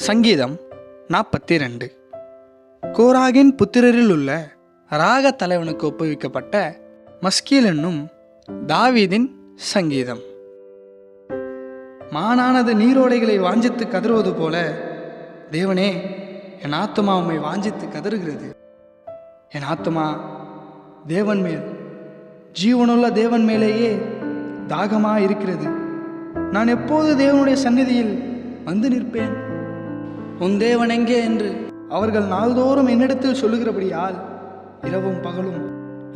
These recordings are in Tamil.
சங்கீதம் 42. கோராகின் புத்திரரில் உள்ள ராக தலைவனுக்கு ஒப்புவிக்கப்பட்ட மஸ்கீல் என்னும் தாவீதின் சங்கீதம். மானானது நீரோடைகளை வாஞ்சித்து கதறுவது போல, தேவனே, என் ஆத்துமா உம்மை வாஞ்சித்து கதறுகிறது. என் ஆத்துமா தேவன் மேல், ஜீவனுள்ள தேவன் மேலேயே தாகமாக இருக்கிறது. நான் எப்போது தேவனுடைய சந்நிதியில் வந்து நிற்பேன்? உன் தேவன் எங்கே என்று அவர்கள் நாள்தோறும் என்னிடத்தில் சொல்லுகிறபடியால் இரவும் பகலும்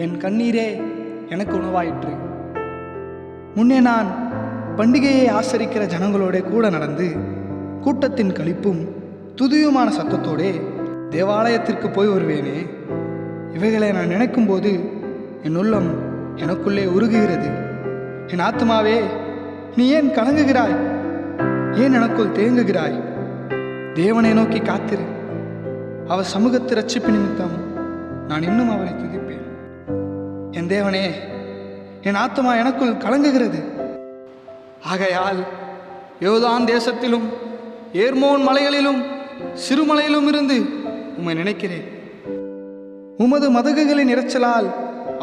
என் கண்ணீரே எனக்கு உணவாயிற்று. முன்னே நான் பண்டிகையை ஆசரிக்கிற ஜனங்களோட கூட நடந்து கூட்டத்தின் களிப்பும் துதியுமான சத்தத்தோடே தேவாலயத்திற்கு போய் வருவேனே. இவைகளை நான் நினைக்கும் போது என் உள்ளம் எனக்குள்ளே உருகுகிறது. என் ஆத்மாவே, நீ ஏன் கலங்குகிறாய்? ஏன் எனக்குள் தேங்குகிறாய்? தேவனை நோக்கி காத்திரு. அவர் சமூகத்து ரட்சிப்பு நிமித்தம் நான் இன்னும் அவரை துதிப்பேன். என் தேவனே, என் ஆத்மா எனக்குள் கலங்குகிறது. ஆகையால் யோர்தான் தேசத்திலும் ஏர்மோன் மலைகளிலும் சிறுமலையிலும் இருந்து உம்மை நினைக்கிறேன். உமது மதகுகளின் இரைச்சலால்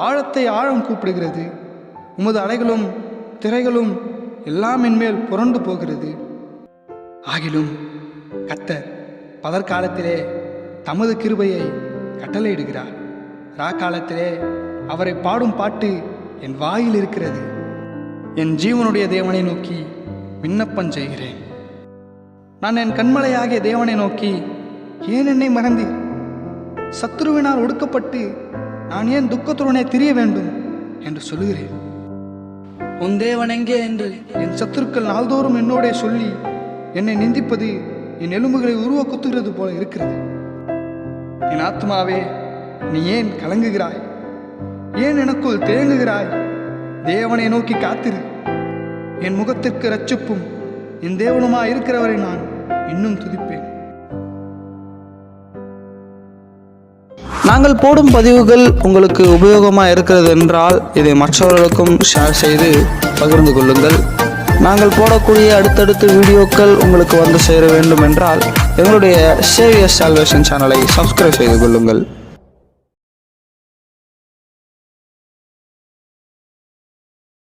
ஆழத்தை ஆழம் கூப்பிடுகிறது. உமது அலைகளும் திரைகளும் எல்லாம் என்மேல் புரண்டு போகிறது. ஆகிலும் கர்த்தர் பதற்காலத்திலே தமது கிருபையை கட்டளையிடுகிறார். ராக்காலத்திலே அவரை பாடும் பாட்டு என் வாயில் இருக்கிறது. என் ஜீவனுடைய தேவனை நோக்கி விண்ணப்பம் செய்கிறேன். நான் என் கண்மலையாகிய தேவனை நோக்கி, ஏன் என்னை மறந்தீர்? சத்துருவினால் ஒடுக்கப்பட்டு நான் ஏன் துக்கத்துடனே திரிய வேண்டும் என்று சொல்லுகிறேன். உன் தேவன் எங்கே என்று என் சத்துருக்கள் நாள்தோறும் என்னோட சொல்லி என்னை நிந்திப்பது என் எலும்புகளை உருவ குத்துகிறது போல இருக்கிறது. என் ஆத்மாவே, நீ ஏன் கலங்குகிறாய்? ஏன் எனக்குள் தேங்குகிறாய்? தேவனை நோக்கி காத்திரு. என் முகத்திற்கு இரட்சிப்பும் என் தேவனுமாய் இருக்கிறவரை நான் இன்னும் துதிப்பேன். நாங்கள் போடும் பதிவுகள் உங்களுக்கு உபயோகமாக இருக்கிறது என்றால் இதை மற்றவர்களுக்கும் ஷேர் செய்து பகிர்ந்து கொள்ளுங்கள். நாங்கள் போடக்கூடிய அடுத்தடுத்த வீடியோக்கள் உங்களுக்கு வந்து சேர வேண்டும் என்றால் எங்களுடைய சேவியர் சால்வேஷன் சேனலை சப்ஸ்கிரைப் செய்து கொள்ளுங்கள்.